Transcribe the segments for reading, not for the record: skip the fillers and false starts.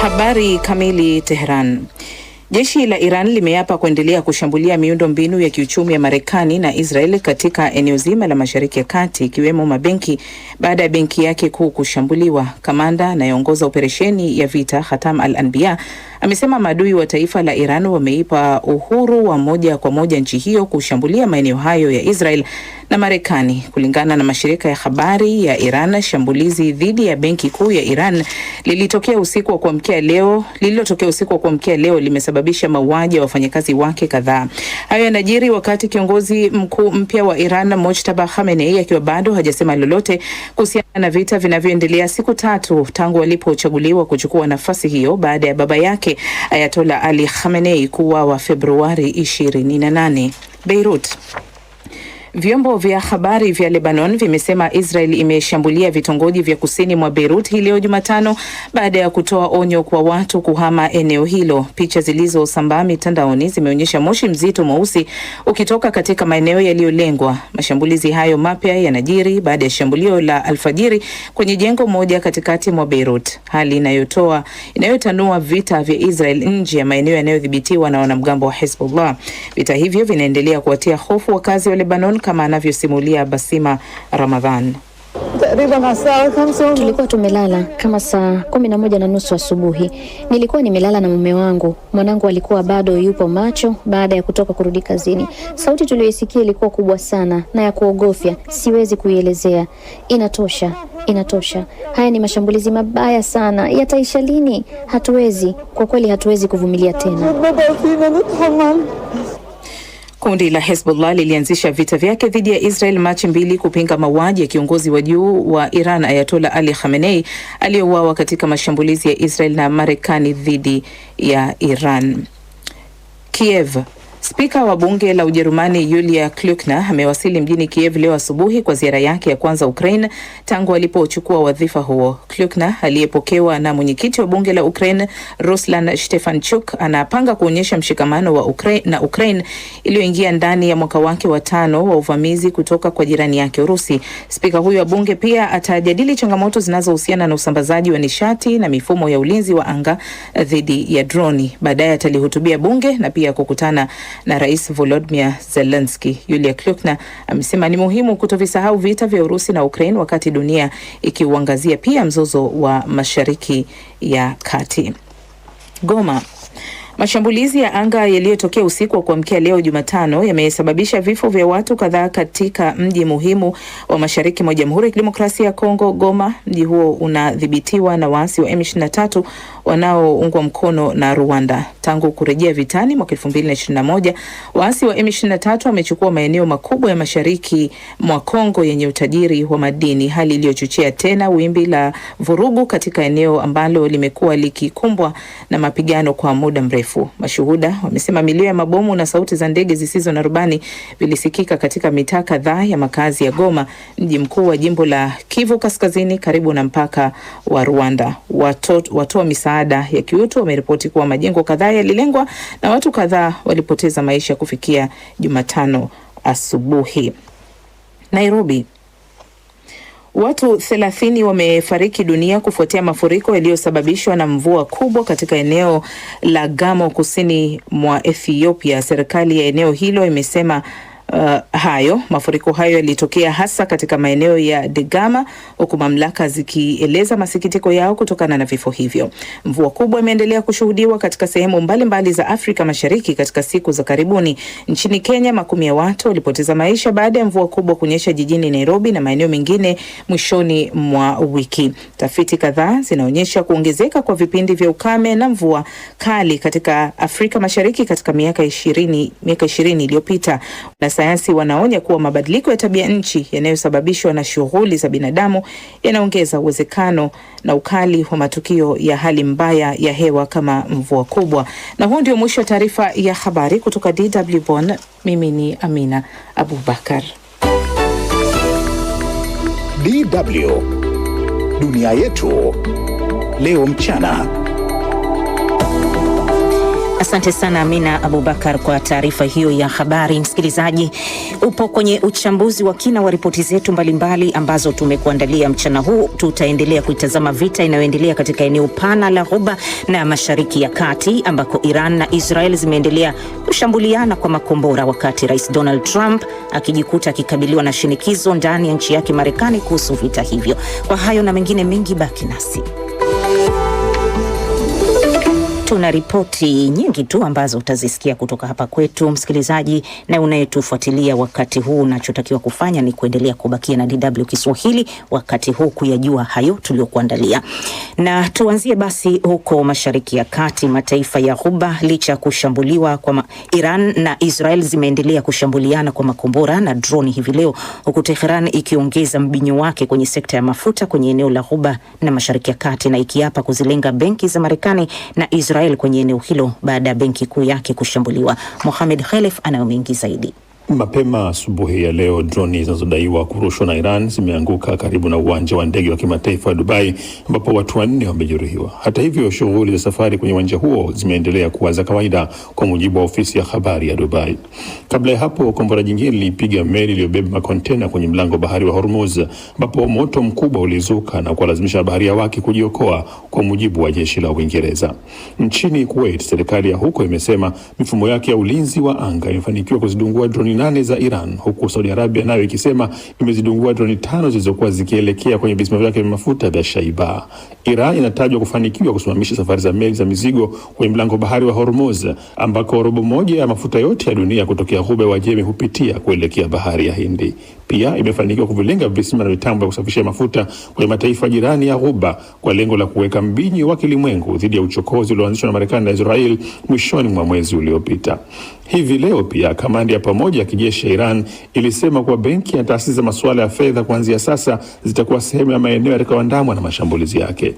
Habari kamili. Tehran. Jeshi la Iran limeapa kuendelea kushambulia miundo mbinu ya kiuchumi ya Marekani na Israel katika eneo zima la Mashariki ya Kati, ikiwemo mabenki baada ya benki yake kuu kushambuliwa. Kamanda anayeongoza operesheni ya vita Khatam al-Anbiya amesema maadui wa taifa la Iran wameipa uhuru wa moja kwa moja nchi hiyo kushambulia maeneo hayo ya Israel na Marekani. Kulingana na mashirika ya habari ya Iran, shambulizi dhidi ya benki kuu ya Iran lililotokea usiku wa kuamkia leo limesababisha mauaji ya wafanyakazi wake kadhaa. Hayo yanajiri wakati kiongozi mkuu mpya wa Iran Mojtaba Khamenei akiwa bado hajasema lolote kuhusiana na vita vinavyoendelea siku tatu tangu alipochaguliwa kuchukua nafasi hiyo baada ya baba yake Ayatollah Ali Khamenei kuuawa Februari 28. Beirut. Vyombo vya habari vya Lebanon vimesema Israel imeshambulia vitongoji vya kusini mwa Beirut hii leo Jumatano baada ya kutoa onyo kwa watu kuhama eneo hilo. Picha zilizosambaa mitandaoni zimeonyesha moshi mzito mweusi ukitoka katika maeneo yaliyolengwa. Mashambulizi hayo mapya yanajiri baada ya shambulio la alfajiri kwenye jengo moja katikati mwa Beirut, hali inayotanua vita vya Israel nje ya maeneo yanayodhibitiwa na wanamgambo wa Hezbollah. Vita hivyo vinaendelea kuwatia hofu wakazi wa Lebanon, kama anavyosimulia Basima Ramadhan. Tulikuwa tumelala kama saa 11:30 asubuhi. Nilikuwa nimelala na mume wangu. Mwanangu alikuwa bado yupo macho baada ya kutoka kurudi kazini. Sauti tuliyoisikia ilikuwa kubwa sana na ya kuogofya, siwezi kuielezea. Inatosha. Haya ni mashambulizi mabaya sana. Yataisha lini? Kwa kweli hatuwezi kuvumilia tena. Kundi la Hezbollah lilianzisha vita vyake dhidi ya Israel Machi 2 kupinga mauaji ya kiongozi wa juu wa Iran Ayatollah Ali Khamenei aliyeuawa katika mashambulizi ya Israel na Marekani dhidi ya Iran. Kiev. Spika wa bunge la Ujerumani Julia Klöckner amewasili mjini Kiev leo asubuhi kwa ziara yake ya kwanza Ukraine tangu alipochukua wadhifa huo. Klöckner aliyepokewa na mwenyekiti wa bunge la Ukraine Ruslan Stefanchuk anapanga kuonyesha mshikamano wa Ukraine iliyoingia ndani ya mwaka wake wa 5 wa uvamizi kutoka kwa jirani yake Urusi. Spika huyo wa bunge pia atajadili changamoto zinazohusiana na usambazaji wa nishati na mifumo ya ulinzi wa anga dhidi ya droni. Baadaye atalihutubia bunge na pia kukutana na Rais Volodymyr Zelensky. Julia Klöckner amesema ni muhimu kutovisahau vita vya Urusi na Ukraine wakati dunia ikiuangazia pia mzozo wa Mashariki ya Kati. Goma. Mashambulizi ya anga yaliyotokea usiku wa kuamkia leo Jumatano yamesababisha vifo vya watu kadhaa katika mji muhimu wa mashariki mwa Jamhuri ya Kidemokrasia ya Kongo, Goma. Mji huo unadhibitiwa na waasi wa M23 wanaoungwa mkono na Rwanda. Tangu kurejea vitani mwaka 2021, waasi wa M23 wamechukua maeneo makubwa ya mashariki mwa Kongo yenye utajiri wa madini, hali iliyochochea tena wimbi la vurugu katika eneo ambalo limekuwa likikumbwa na mapigano kwa muda mrefu. Mashuhuda wamesema milio ya mabomu na sauti za ndege zisizo na rubani vilisikika katika mitaa kadhaa ya makazi ya Goma, mji mkuu wa jimbo la Kivu Kaskazini karibu na mpaka wa Rwanda. Watu wa misaada ya kiutu wameripoti kuwa majengo kadhaa yalilengwa na watu kadhaa walipoteza maisha kufikia Jumatano asubuhi. Nairobi. Watu 30 wamefariki dunia kufuatia mafuriko yaliyosababishwa na mvua kubwa katika eneo la Gamo kusini mwa Ethiopia. Serikali ya eneo hilo imesema mafuriko hayo yalitokea hasa katika maeneo ya Degama, huku mamlaka zikieleza masikitiko yao kutokana na vifo hivyo. Mvua kubwa imeendelea kushuhudiwa katika sehemu mbalimbali za Afrika Mashariki katika siku za karibuni. Nchini Kenya, makumi ya watu walipoteza maisha baada ya mvua kubwa kunyesha jijini Nairobi na maeneo mengine mwishoni mwa wiki. Tafiti kadhaa zinaonyesha kuongezeka kwa vipindi vya ukame na mvua kali katika Afrika Mashariki katika miaka 20 iliyopita. Sayansi wanaonya kuwa mabadiliko ya tabia nchi yanayosababishwa na shughuli za binadamu yanaongeza uwezekano na ukali wa matukio ya hali mbaya ya hewa kama mvua kubwa. Na huo ndio mwisho wa taarifa ya habari kutoka DW Bonn. Mimi ni Amina Abubakar. DW Dunia Yetu Leo Mchana. Asante sana Amina Abubakar kwa taarifa hiyo ya habari. Msikilizaji, upo kwenye uchambuzi wa kina wa ripoti zetu mbalimbali ambazo tumekuandalia mchana huu. Tutaendelea kuitazama vita inayoendelea katika eneo pana la Ghuba na Mashariki ya Kati, ambako Iran na Israel zimeendelea kushambuliana kwa makombora, wakati Rais Donald Trump akijikuta akikabiliwa na shinikizo ndani ya nchi yake Marekani kuhusu vita hivyo. Kwa hayo na mengine mengi, baki nasi. Tuna ripoti nyingi tu ambazo utazisikia kutoka hapa kwetu, msikilizaji, na unayetufuatilia wakati huu. Unachotakiwa kufanya ni kuendelea kubakia na DW Kiswahili wakati huu kuyajua hayo tuliokuandalia. Na tuanzie basi huko Mashariki ya Kati. Mataifa ya Ghuba, licha ya kushambuliwa kwa Iran na Israel, zimeendelea kushambuliana kwa makombora na droni hivi leo, huku Tehran ikiongeza mbinyo wake kwenye sekta ya mafuta kwenye eneo la Ghuba na Mashariki ya Kati, na ikiapa kuzilenga benki za Marekani na Israel kwenye eneo hilo baada ya benki kuu yake kushambuliwa. Mohamed Khalef anayo mengi zaidi. Mapema asubuhi ya leo, droni zinazodaiwa kurushwa na Iran zimeanguka karibu na uwanja wa ndege wa kimataifa wa Dubai, ambapo watu 4 wamejeruhiwa. Hata hivyo, shughuli za safari kwenye uwanja huo zimeendelea kuwa za kawaida, kwa mujibu wa ofisi ya habari ya Dubai. Kabla ya hapo, kombora jingine lilipiga meli iliyobeba makontena kwenye mlango bahari wa Hormuz, ambapo moto mkubwa ulizuka na kuwalazimisha baharia wake kujiokoa, kwa mujibu wa jeshi la Uingereza. Nchini Kuwait, serikali ya huko imesema mifumo yake ya ulinzi wa anga imefanikiwa kuzidungua droni 8 za Iran, huku Saudi Arabia nayo ikisema imezidungua droni 5 zilizokuwa zikielekea kwenye visiwa vyake vya mafuta vya Shaiba. Iran inatajwa kufanikiwa kusimamisha safari za meli za mizigo kwenye mlango bahari wa Hormuz, ambako robo moja ya mafuta yote ya dunia kutokea Ghuba ya Uajemi hupitia kuelekea bahari ya Hindi. Pia imefanikiwa kuvilenga visima na mitambo ya kusafisha mafuta kwenye mataifa jirani ya Ghuba kwa lengo la kuweka mbinyo wa kilimwengu dhidi ya uchokozi ulioanzishwa na Marekani na Israel mwishoni mwa mwezi uliopita. Hivi leo pia kamandi ya pamoja ya kijeshi ya Iran ilisema kuwa benki na taasisi za masuala ya fedha kuanzia sasa zitakuwa sehemu ya maeneo yatakayoandamwa na mashambulizi yake.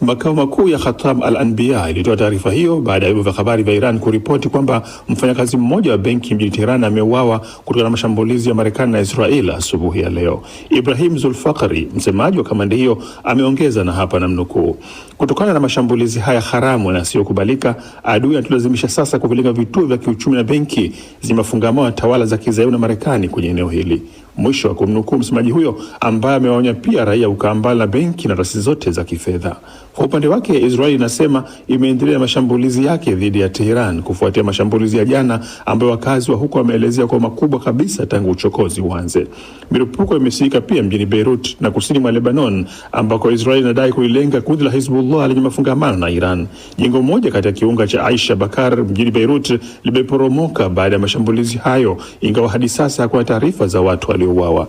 Makao makuu ya Khatam al-Anbiya ilitoa taarifa hiyo baada ya vyombo vya habari vya Iran kuripoti kwamba mfanyakazi mmoja wa benki mjini Tehran ameuawa kutokana na mashambulizi ya Marekani na Israel asubuhi ya leo. Ibrahim Zulfaqari, msemaji wa kamandi hiyo, ameongeza, na hapa namnukuu, kutokana na mashambulizi haya haramu na yasiyokubalika, adui anatulazimisha sasa kuvilenga vituo vya kiuchumi na benki zimefungamana na tawala za Kizayuni na Marekani kwenye eneo hili. Mwisho wa kumnukuu msemaji huyo, ambaye amewaonya pia raia ukambali na benki na taasisi zote za kifedha. Kwa upande wake, Israeli inasema imeendelea mashambulizi yake dhidi ya Tehran kufuatia mashambulizi ya jana ambayo wakazi wa huko wameelezea kwa makubwa kabisa tangu uchokozi uanze. Milipuko imesikika pia mjini Beirut na kusini mwa Lebanon, ambako Israeli inadai kuilenga kundi la Hezbollah lenye mafungamano na Iran. Jengo moja kati ya kiunga cha Aisha Bakar mjini Beirut limeporomoka baada ya mashambulizi hayo, ingawa hadi sasa hakuna taarifa za watu waliouawa.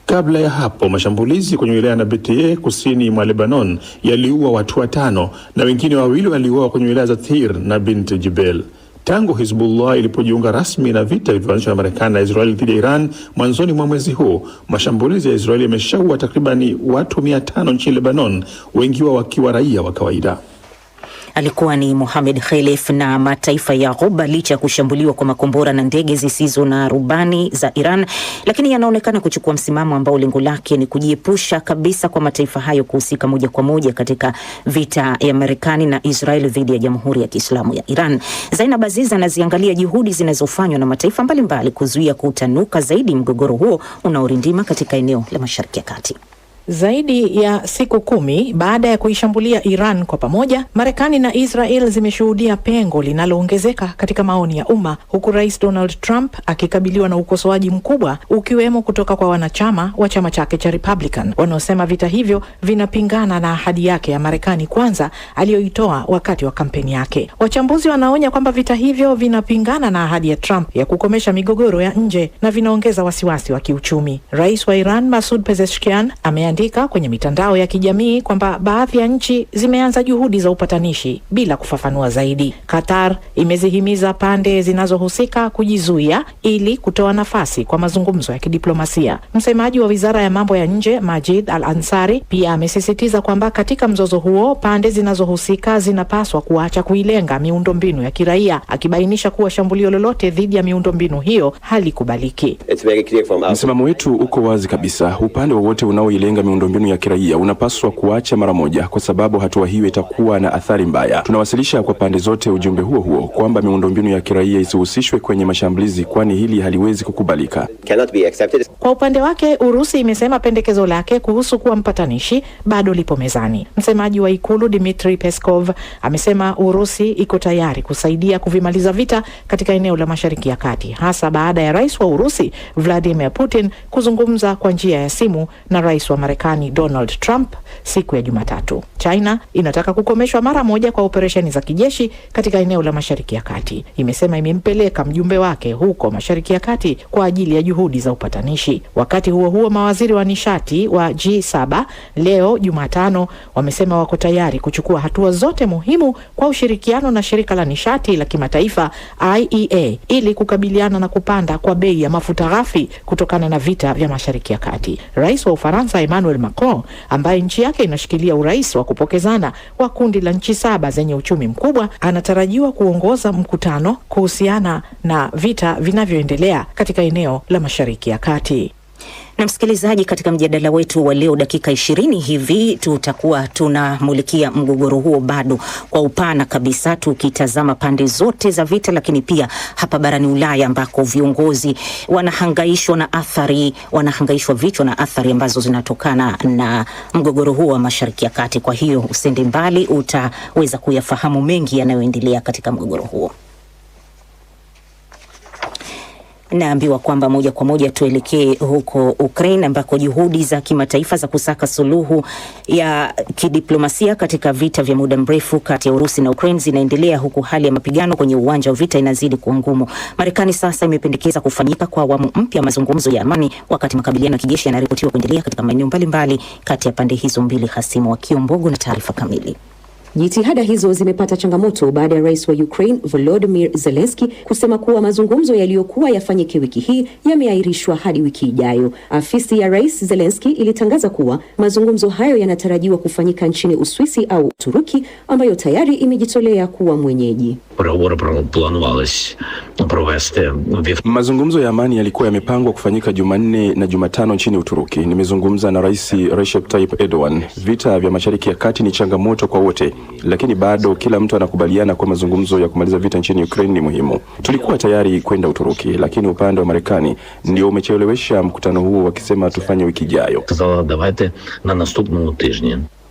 Kabla ya hapo, mashambulizi kwenye wilaya ya Nabatea kusini mwa Lebanon yaliua watu 5 na wengine 2 waliuawa kwenye wilaya za Thir na Bint Jibel. Tangu Hezbollah ilipojiunga rasmi na vita vilivyoanzishwa na Marekani na Israeli dhidi ya Iran mwanzoni mwa mwezi huu, mashambulizi ya Israeli yameshaua takribani watu 500 nchini Lebanon, wengi wao wakiwa raia wa kawaida. Alikuwa ni Mohamed Khalef. Na mataifa ya Ghuba, licha ya kushambuliwa kwa makombora na ndege zisizo na rubani za Iran, lakini yanaonekana kuchukua msimamo ambao lengo lake ni kujiepusha kabisa kwa mataifa hayo kuhusika moja kwa moja katika vita ya Marekani na Israel dhidi ya Jamhuri ya Kiislamu ya Iran. Zainab Aziz anaziangalia juhudi zinazofanywa na mataifa mbalimbali kuzuia kutanuka zaidi mgogoro huo unaorindima katika eneo la Mashariki ya Kati. Zaidi ya siku 10 baada ya kuishambulia Iran kwa pamoja, Marekani na Israel zimeshuhudia pengo linaloongezeka katika maoni ya umma, huku Rais Donald Trump akikabiliwa na ukosoaji mkubwa, ukiwemo kutoka kwa wanachama wa chama chake cha Republican wanaosema vita hivyo vinapingana na ahadi yake ya Marekani kwanza aliyoitoa wakati wa kampeni yake. Wachambuzi wanaonya kwamba vita hivyo vinapingana na ahadi ya Trump ya kukomesha migogoro ya nje na vinaongeza wasiwasi wa kiuchumi. Rais wa Iran Masoud Pezeshkian ameandika kwenye mitandao ya kijamii kwamba baadhi ya nchi zimeanza juhudi za upatanishi bila kufafanua zaidi. Qatar imezihimiza pande zinazohusika kujizuia ili kutoa nafasi kwa mazungumzo ya kidiplomasia. Msemaji wa Wizara ya Mambo ya Nje Majid Al-Ansari pia amesisitiza kwamba katika mzozo huo pande zinazohusika zinapaswa kuacha kuilenga miundombinu ya kiraia, akibainisha kuwa shambulio lolote dhidi ya miundombinu hiyo halikubaliki. Msimamo wetu uko wazi kabisa. Upande wowote unaoilenga kulenga miundombinu ya kiraia unapaswa kuacha mara moja, kwa sababu hatua hiyo itakuwa na athari mbaya. Tunawasilisha kwa pande zote ujumbe huo kwamba miundombinu ya kiraia isihusishwe kwenye mashambulizi, kwani hili haliwezi kukubalika. Kwa upande wake, Urusi imesema pendekezo lake kuhusu kuwa mpatanishi bado lipo mezani. Msemaji wa ikulu Dmitry Peskov amesema Urusi iko tayari kusaidia kuvimaliza vita katika eneo la Mashariki ya Kati, hasa baada ya rais wa Urusi Vladimir Putin kuzungumza kwa njia ya simu na rais wa Marekani Donald Trump siku ya Jumatatu. China inataka kukomeshwa mara moja kwa operesheni za kijeshi katika eneo la Mashariki ya Kati. Imesema imempeleka mjumbe wake huko Mashariki ya Kati kwa ajili ya juhudi za upatanishi. Wakati huo huo, mawaziri wa nishati wa G7 leo Jumatano wamesema wako tayari kuchukua hatua zote muhimu kwa ushirikiano na shirika la nishati la kimataifa IEA ili kukabiliana na kupanda kwa bei ya mafuta ghafi kutokana na vita vya Mashariki ya Kati. Rais wa Ufaransa Emmanuel Macron, ambaye nchi yake inashikilia urais wa kupokezana wa kundi la nchi 7 zenye uchumi mkubwa, anatarajiwa kuongoza mkutano kuhusiana na vita vinavyoendelea katika eneo la Mashariki ya Kati. Na msikilizaji, katika mjadala wetu wa leo dakika 20 hivi tutakuwa tunamulikia mgogoro huo bado kwa upana kabisa, tukitazama pande zote za vita, lakini pia hapa barani Ulaya ambako viongozi wanahangaishwa vichwa na athari ambazo zinatokana na mgogoro huo wa Mashariki ya Kati. Kwa hiyo usende mbali, utaweza kuyafahamu mengi yanayoendelea katika mgogoro huo. Naambiwa kwamba moja kwa moja tuelekee huko Ukraine ambako juhudi za kimataifa za kusaka suluhu ya kidiplomasia katika vita vya muda mrefu kati ya Urusi na Ukraine zinaendelea, huku hali ya mapigano kwenye uwanja wa vita inazidi kuwa ngumu. Marekani sasa imependekeza kufanyika kwa awamu mpya mazungumzo ya amani, wakati makabiliano ya kijeshi yanaripotiwa kuendelea katika maeneo mbalimbali kati ya pande hizo mbili hasimu. Wa Kiombogo na taarifa kamili. Jitihada hizo zimepata changamoto baada ya rais wa Ukraine Volodymyr Zelensky kusema kuwa mazungumzo yaliyokuwa yafanyike wiki hii yameahirishwa hadi wiki ijayo. Afisi ya rais Zelensky ilitangaza kuwa mazungumzo hayo yanatarajiwa kufanyika nchini Uswisi au Turuki, ambayo tayari imejitolea kuwa mwenyeji. Mazungumzo ya amani yalikuwa yamepangwa kufanyika Jumanne na Jumatano nchini Uturuki. Nimezungumza na Rais Recep Tayyip Erdogan. Vita vya Mashariki ya Kati ni changamoto kwa wote, lakini bado kila mtu anakubaliana kwa mazungumzo ya kumaliza vita nchini Ukraine ni muhimu. Tulikuwa tayari kwenda Uturuki, lakini upande wa Marekani ndio umechelewesha mkutano huo, wakisema tufanye wiki ijayo.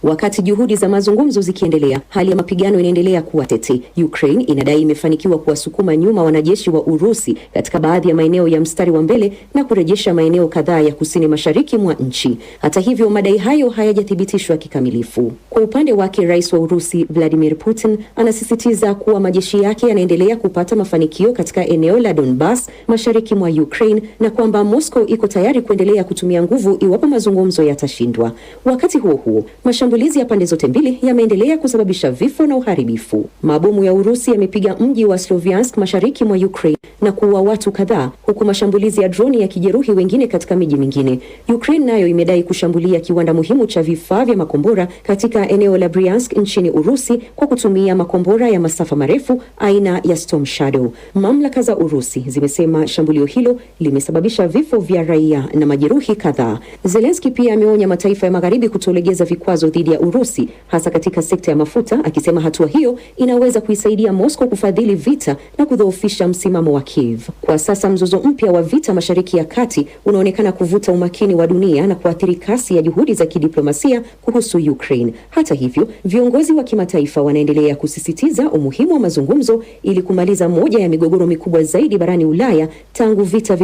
Wakati juhudi za mazungumzo zikiendelea, hali ya mapigano inaendelea kuwa tete. Ukraine inadai imefanikiwa kuwasukuma nyuma wanajeshi wa Urusi katika baadhi ya maeneo ya mstari wa mbele na kurejesha maeneo kadhaa ya kusini mashariki mwa nchi. Hata hivyo, madai hayo hayajathibitishwa kikamilifu. Kwa upande wake, rais wa Urusi Vladimir Putin anasisitiza kuwa majeshi yake yanaendelea kupata mafanikio katika eneo la Donbas mashariki mwa Ukraine na kwamba Moscow iko tayari kuendelea kutumia nguvu iwapo mazungumzo yatashindwa. Wakati huo huo, mashambulizi ya pande zote mbili yameendelea kusababisha vifo na uharibifu. Mabomu ya Urusi yamepiga mji wa Sloviansk mashariki mwa Ukraine na kuua watu kadhaa, huku mashambulizi ya droni yakijeruhi wengine katika miji mingine. Ukraine nayo imedai kushambulia kiwanda muhimu cha vifaa vya makombora katika eneo la Bryansk nchini Urusi kwa kutumia makombora ya masafa marefu aina ya Storm Shadow. Mamlaka za Urusi zimesema shambulio hilo limesababisha vifo vya raia na majeruhi kadhaa. Zelensky pia ameonya mataifa ya magharibi kutolegeza vikwazo dhidi ya Urusi, hasa katika sekta ya mafuta, akisema hatua hiyo inaweza kuisaidia Moscow kufadhili vita na kudhoofisha msimamo wa Kiev. Kwa sasa mzozo mpya wa vita Mashariki ya Kati unaonekana kuvuta umakini wa dunia na kuathiri kasi ya juhudi za kidiplomasia kuhusu Ukraine. Hata hivyo, viongozi wa kimataifa wanaendelea kusisitiza umuhimu wa mazungumzo ili kumaliza moja ya migogoro mikubwa zaidi barani Ulaya tangu vita